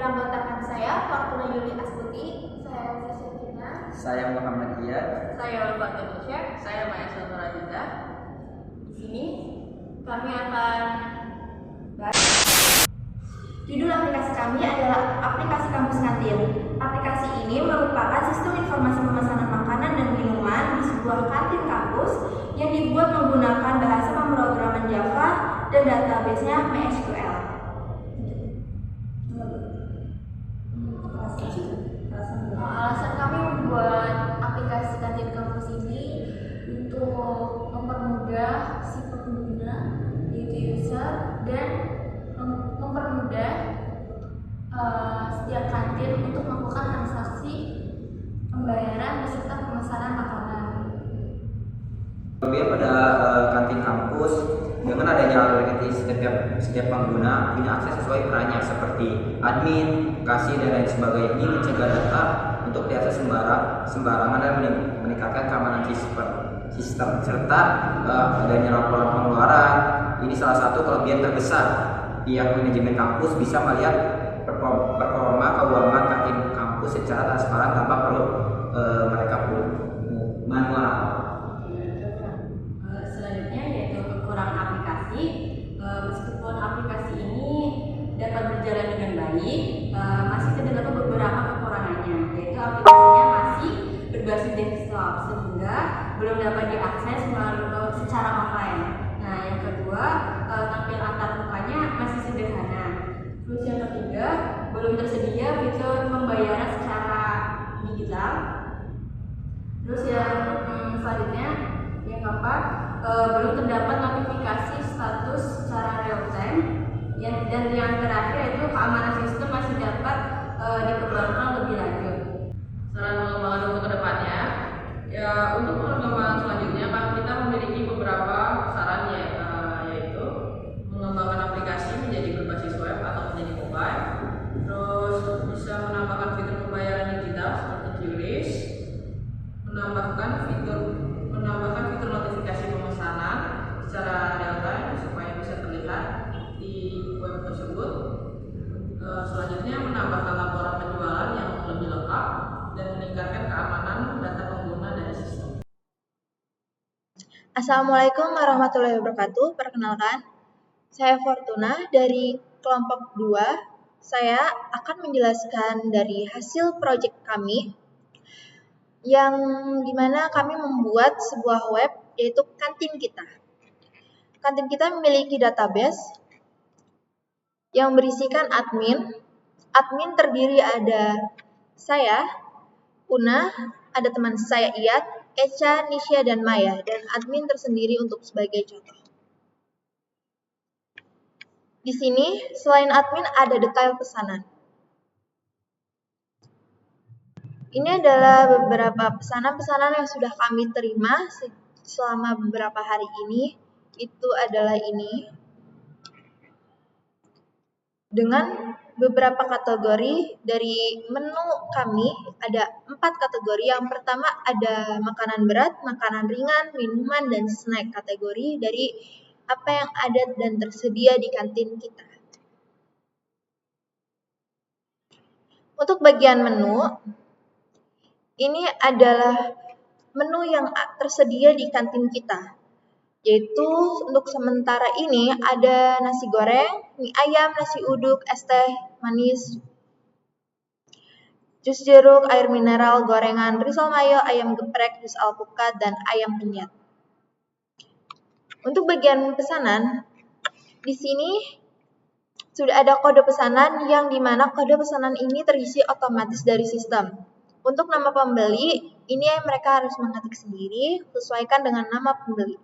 beranggotakan saya Fortuna Yuli Astuti, saya Sisya Kina, saya Muhammad Iyad, saya Ulfatul Syekh, saya Maya Sultan Aziza. Di sini kami akan judul aplikasi kami adalah aplikasi kampus kantin. Aplikasi ini merupakan sistem informasi pemesanan makanan dan minuman di sebuah kantin kampus yang dibuat menggunakan bahasa pemrograman Java dan database-nya MySQL. Alasan kami membuat aplikasi kantin kampus ini untuk mempermudah si pengguna, yaitu user, dan mempermudah setiap kantin untuk melakukan transaksi pembayaran beserta pemesanan makanan. Kemudian pada kantin kampus, dengan adanya aplikasi setiap pengguna punya akses sesuai perannya seperti admin, kasir, dan lain sebagainya. Ini mencegah data untuk diakses sembarangan dan meningkatkan keamanan sistem serta adanya laporan pengeluaran. Ini salah satu kelebihan terbesar. Pihak manajemen kampus bisa melihat performa keuangan kantin kampus secara transparan tanpa perlu mereka perlu manual. Selanjutnya yaitu kekurangan aplikasi. Meskipun aplikasi ini dapat berjalan dengan baik, masih terdapat beberapa kekurangannya, yaitu aplikasinya masih berbasis desktop sehingga belum dapat diakses secara online. Nah, yang kedua, tampilan antar mukanya masih sederhana. Terus yang ketiga, belum tersedia fitur pembayaran secara digital. Terus yang selanjutnya, yang keempat, belum terdapat notifikasi status secara real time. Dan yang terakhir yaitu keamanan sistem masih dapat dikembangkan lebih lanjut. Saran pengembangan untuk kedepannya, ya untuk pengembangan selanjutnya kita memiliki beberapa saran yaitu mengembangkan aplikasi menjadi berbasis web atau menjadi mobile, terus bisa menambahkan fitur pembayaran digital seperti QRIS, menambahkan fitur notifikasi pemesanan secara real time supaya bisa terlihat di web tersebut. Selanjutnya menambahkan laporan penjualan yang lebih lengkap dan meningkatkan keamanan data pengguna dari sistem. Assalamualaikum warahmatullahi wabarakatuh. Perkenalkan, saya Fortuna dari kelompok 2. Saya akan menjelaskan dari hasil proyek kami yang dimana kami membuat sebuah web yaitu kantin kita. Kantin kita memiliki database yang berisikan admin. Admin terdiri ada saya, Una, ada teman saya Iyad, Echa, Nisha, dan Maya, dan admin tersendiri untuk sebagai contoh. Di sini, selain admin ada detail pesanan. Ini adalah beberapa pesanan-pesanan yang sudah kami terima selama beberapa hari ini. Itu adalah ini. Dengan beberapa kategori dari menu kami, ada 4 kategori. Yang pertama ada makanan berat, makanan ringan, minuman, dan snack, kategori dari apa yang ada dan tersedia di kantin kita. Untuk bagian menu, ini adalah menu yang tersedia di kantin kita, yaitu untuk sementara ini ada nasi goreng, mie ayam, nasi uduk, es teh manis, jus jeruk, air mineral, gorengan, risol mayo, ayam geprek, jus alpukat, dan ayam penyet. Untuk bagian pesanan, di sini sudah ada kode pesanan yang dimana kode pesanan ini terisi otomatis dari sistem. Untuk nama pembeli, ini mereka harus mengetik sendiri, sesuaikan dengan nama pembeli.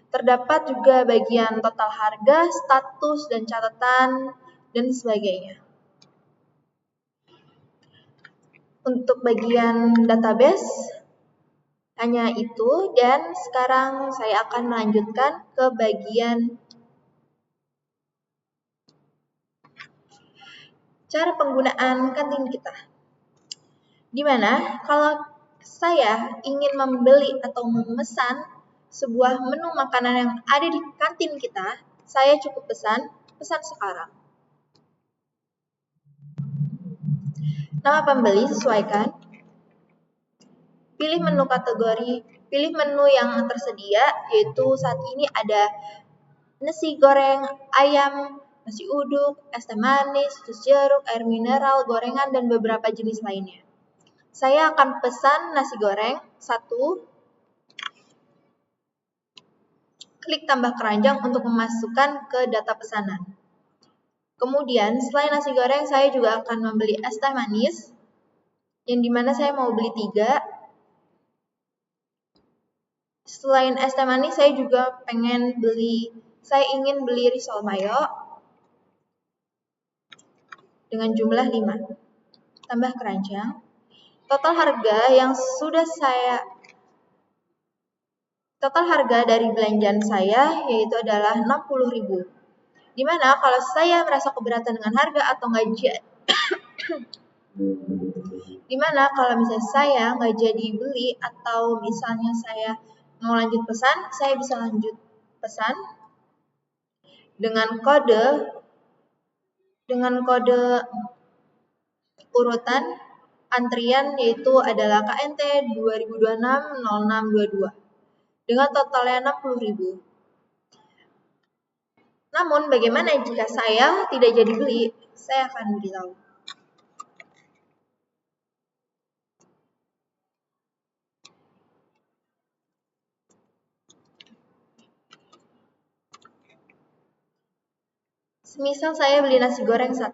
Terdapat juga bagian total harga, status, dan catatan, dan sebagainya. Untuk bagian database, hanya itu, dan sekarang saya akan melanjutkan ke bagian cara penggunaan kantin kita. Dimana kalau saya ingin membeli atau memesan sebuah menu makanan yang ada di kantin kita, saya cukup pesan sekarang. Nama pembeli sesuaikan. Pilih menu kategori, pilih menu yang tersedia, yaitu saat ini ada nasi goreng, ayam, nasi uduk, es teh manis, jus jeruk, air mineral, gorengan, dan beberapa jenis lainnya. Saya akan pesan nasi goreng 1, klik tambah keranjang untuk memasukkan ke data pesanan. Kemudian selain nasi goreng, saya juga akan membeli es teh manis, yang dimana saya mau beli 3. Selain es teh manis, saya juga saya ingin beli risol mayo dengan jumlah 5. Tambah keranjang. Total harga dari belanjaan saya yaitu adalah 60.000. Dimana kalau saya merasa keberatan dengan harga atau dimana kalau misalnya saya nggak jadi beli atau misalnya saya mau lanjut pesan, saya bisa lanjut pesan dengan kode urutan antrian yaitu adalah KNT 2026-0622 dengan totalnya 60.000. Namun bagaimana jika saya tidak jadi beli? Saya akan beritahu. Semisal saya beli nasi goreng 1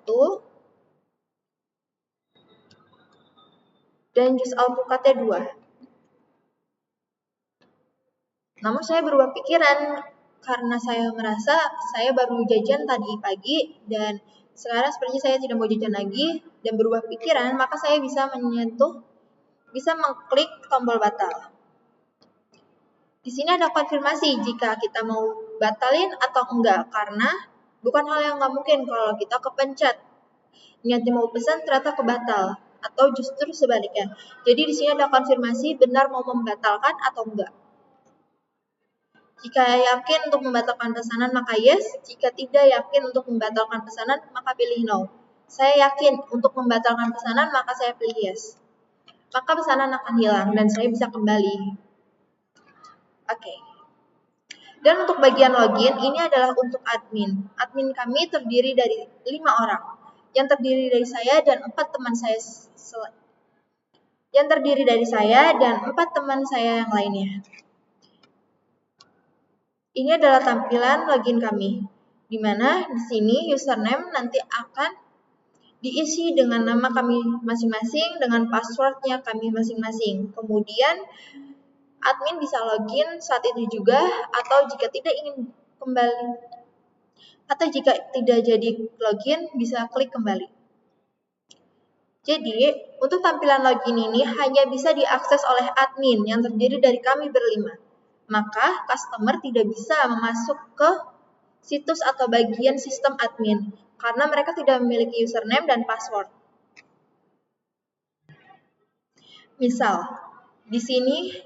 dan jus alpukatnya 2. Namun saya berubah pikiran karena saya merasa saya baru jajan tadi pagi dan sekarang sepertinya saya tidak mau jajan lagi dan berubah pikiran, maka saya bisa mengklik tombol batal. Di sini ada konfirmasi jika kita mau batalin atau enggak, karena bukan hal yang nggak mungkin kalau kita kepencet niatnya mau pesan ternyata kebatal atau justru sebaliknya. Jadi di sini ada konfirmasi benar mau membatalkan atau enggak. Jika yakin untuk membatalkan pesanan maka yes, jika tidak yakin untuk membatalkan pesanan maka pilih no. Saya yakin untuk membatalkan pesanan maka saya pilih yes. Maka pesanan akan hilang dan saya bisa kembali. Oke. Dan untuk bagian login, ini adalah untuk admin. Admin kami terdiri dari 5 orang. Yang terdiri dari saya dan 4 teman saya yang lainnya. Ini adalah tampilan login kami. Di mana di sini username nanti akan diisi dengan nama kami masing-masing, dengan passwordnya kami masing-masing. Kemudian admin bisa login saat itu juga, atau jika tidak jadi login bisa klik kembali. Jadi untuk tampilan login ini hanya bisa diakses oleh admin yang terdiri dari kami berlima. Maka customer tidak bisa masuk ke situs atau bagian sistem admin karena mereka tidak memiliki username dan password. Misal, di sini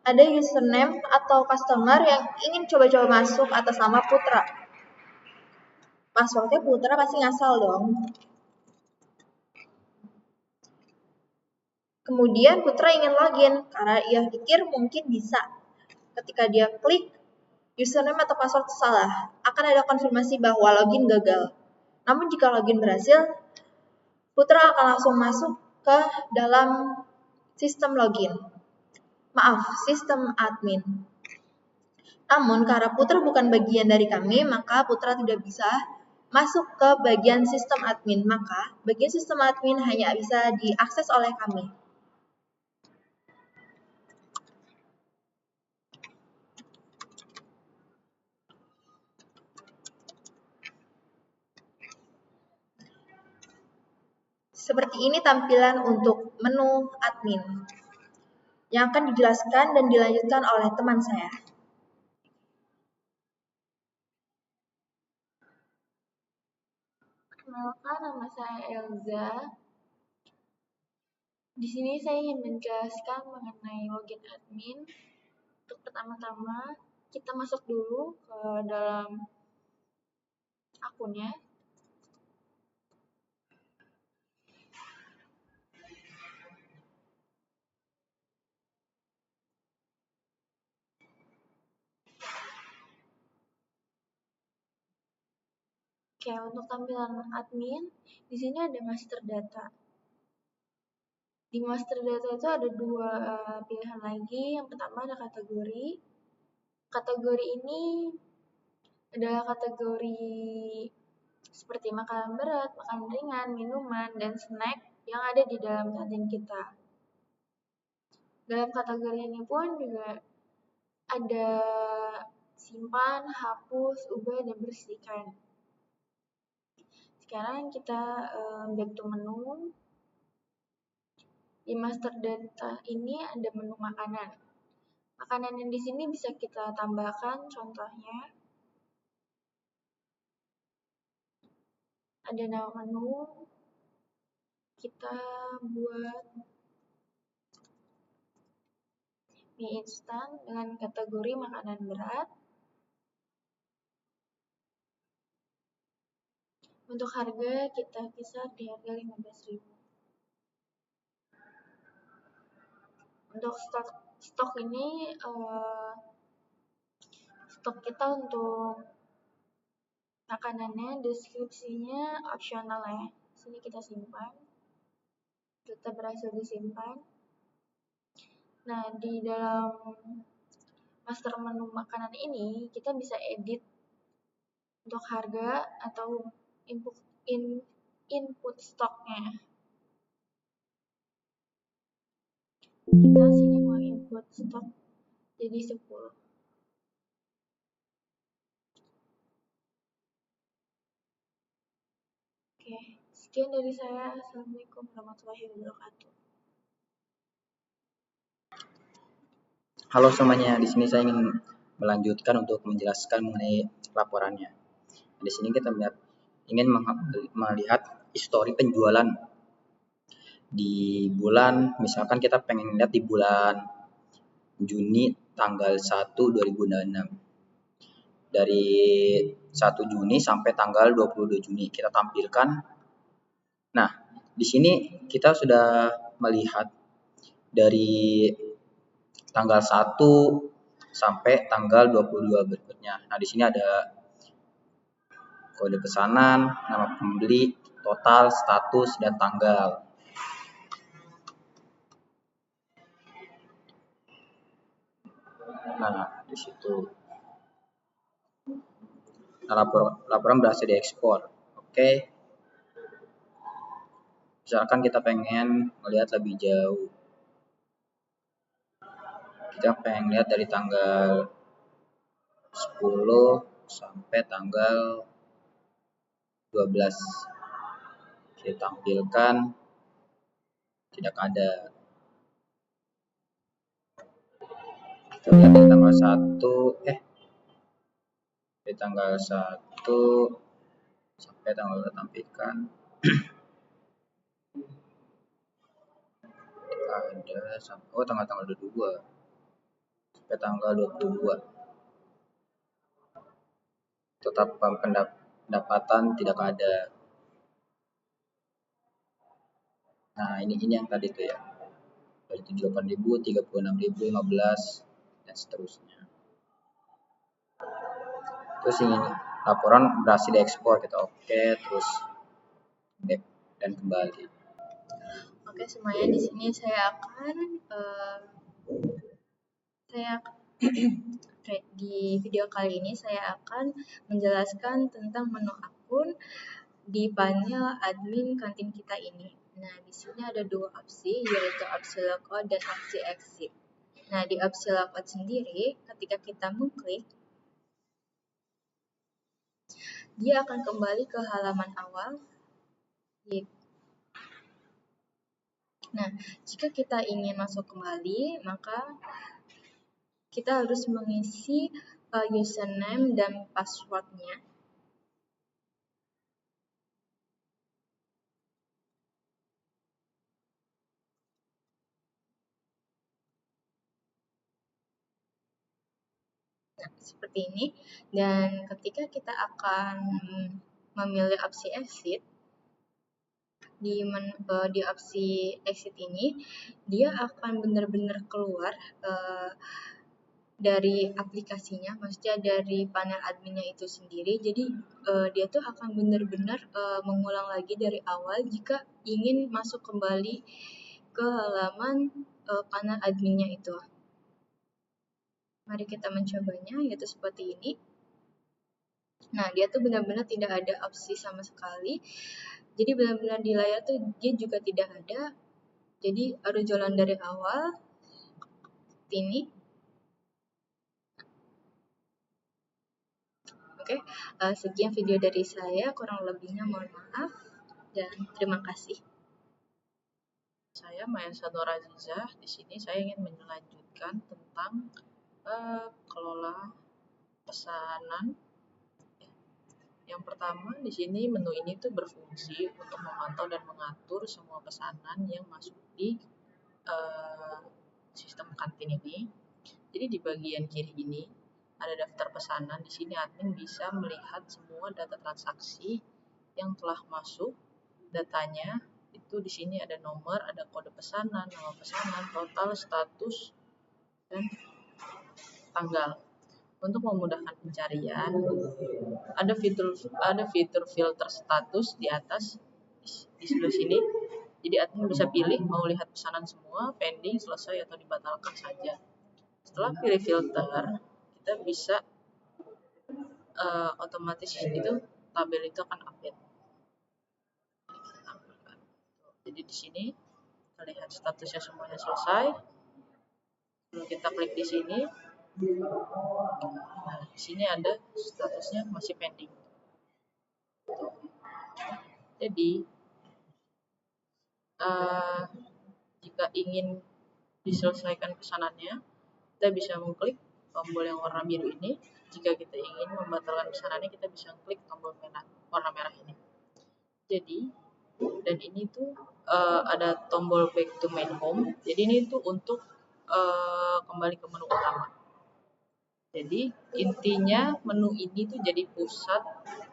ada username atau customer yang ingin coba-coba masuk atas nama Putra. Passwordnya Putra pasti ngasal dong. Kemudian Putra ingin login karena ia pikir mungkin bisa. Ketika dia klik username atau password salah, akan ada konfirmasi bahwa login gagal. Namun jika login berhasil, Putra akan langsung masuk ke dalam sistem login. Sistem admin. Namun karena Putra bukan bagian dari kami, maka Putra tidak bisa masuk ke bagian sistem admin. Maka bagian sistem admin hanya bisa diakses oleh kami. Seperti ini tampilan untuk menu admin yang akan dijelaskan dan dilanjutkan oleh teman saya. Perkenalkan, nama saya Elza. Di sini saya ingin menjelaskan mengenai login admin. Untuk pertama-tama, kita masuk dulu ke dalam akunnya. Oke, untuk tampilan admin, di sini ada master data. Di master data itu ada dua pilihan lagi. Yang pertama ada kategori. Kategori ini adalah kategori seperti makanan berat, makanan ringan, minuman, dan snack yang ada di dalam kantin kita. Dalam kategori ini pun juga ada simpan, hapus, ubah, dan bersihkan. Sekarang kita back to menu. Di master data ini ada menu makanan. Makanan yang di sini bisa kita tambahkan, contohnya ada nama menu, kita buat mie instan dengan kategori makanan berat. Untuk harga kita kisar di harga 15.000. Untuk stok ini stok kita untuk makanannya deskripsinya opsional ya. Sini kita simpan. Tetap berhasil disimpan. Nah, di dalam master menu makanan ini kita bisa edit untuk harga atau input stoknya. Kita sini mau input stok jadi 10. Oke, sekian dari saya. Assalamualaikum warahmatullahi wabarakatuh. Halo semuanya, di sini saya ingin melanjutkan untuk menjelaskan mengenai laporannya. Di sini kita ingin melihat histori penjualan di bulan, misalkan kita pengen lihat di bulan Juni tanggal 1 2006. Dari 1 Juni sampai tanggal 22 Juni kita tampilkan. Nah, di sini kita sudah melihat dari tanggal 1 sampai tanggal 22 berikutnya. Nah, di sini ada kode pesanan, nama pembeli, total, status, dan tanggal. Nah, di situ. Nah, laporan berhasil diekspor. Oke. Misalkan kita pengen melihat lebih jauh. Kita pengen lihat dari tanggal 10 sampai tanggal 12. Kita tampilkan tidak ada. Kita lihat dari tanggal 1 dari tanggal 1 sampai tanggal kita tampilkan ada tanggal 22 sampai tanggal 22. Tetap pendapatan tidak ada. Nah, ini yang tadi tuh ya. Dari 78.000, 36.000, 15 dan seterusnya. Terus ini laporan berhasil diekspor, kita oke, terus back dan kembali. Oke, semuanya di sini saya akan di video kali ini saya akan menjelaskan tentang menu akun di panel admin kantin kita ini. Nah, di sini ada dua opsi, yaitu opsi logout dan opsi exit. Nah, di opsi logout sendiri, ketika kita mengklik, dia akan kembali ke halaman awal. Nah, jika kita ingin masuk kembali, maka kita harus mengisi username dan passwordnya. Nah, seperti ini. Dan ketika kita akan memilih opsi exit, di opsi exit ini dia akan benar-benar keluar dari aplikasinya, maksudnya dari panel adminnya itu sendiri. Jadi dia tuh akan benar-benar mengulang lagi dari awal jika ingin masuk kembali ke halaman panel adminnya itu. Mari kita mencobanya, yaitu seperti ini. Nah, dia tuh benar-benar tidak ada opsi sama sekali. Jadi benar-benar di layar tuh dia juga tidak ada. Jadi harus jalan dari awal. Seperti ini. Oke, sekian video dari saya. Kurang lebihnya mohon maaf. Dan terima kasih. Saya Mayansa Norazizah. Di sini saya ingin melanjutkan tentang kelola pesanan. Yang pertama, di sini menu ini tuh berfungsi untuk memantau dan mengatur semua pesanan yang masuk di sistem kantin ini. Jadi di bagian kiri ini ada daftar pesanan. Di sini admin bisa melihat semua data transaksi yang telah masuk. Datanya itu di sini ada nomor, ada kode pesanan, nama pesanan, total, status, dan tanggal. Untuk memudahkan pencarian, ada fitur filter status di atas di sebelah sini. Jadi admin bisa pilih mau lihat pesanan semua, pending, selesai, atau dibatalkan saja. Setelah pilih filter, kita bisa otomatis itu tabel itu akan update. Jadi di sini kita lihat statusnya semuanya selesai. Lalu kita klik di sini. Nah, di sini ada statusnya masih pending. Jadi jika ingin diselesaikan pesanannya, kita bisa mengklik tombol yang warna biru ini. Jika kita ingin membatalkan pesanannya, kita bisa klik tombol warna merah ini. Jadi, dan ini tuh ada tombol back to main home. Jadi ini tuh untuk kembali ke menu utama. Jadi intinya menu ini tuh jadi pusat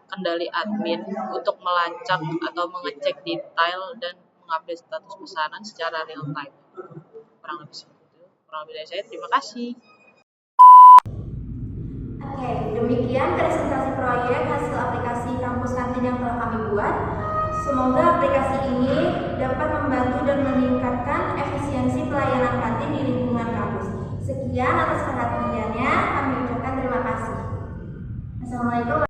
kendali admin untuk melacak atau mengecek detail dan mengupdate status pesanan secara real time. Kurang lebih seperti itu. Kurang lebih dari saya, terima kasih. Oke, demikian presentasi proyek hasil aplikasi kampus kantin yang telah kami buat. Semoga aplikasi ini dapat membantu dan meningkatkan efisiensi pelayanan kantin di lingkungan kampus. Sekian atas perhatiannya, kami ucapkan terima kasih. Assalamualaikum.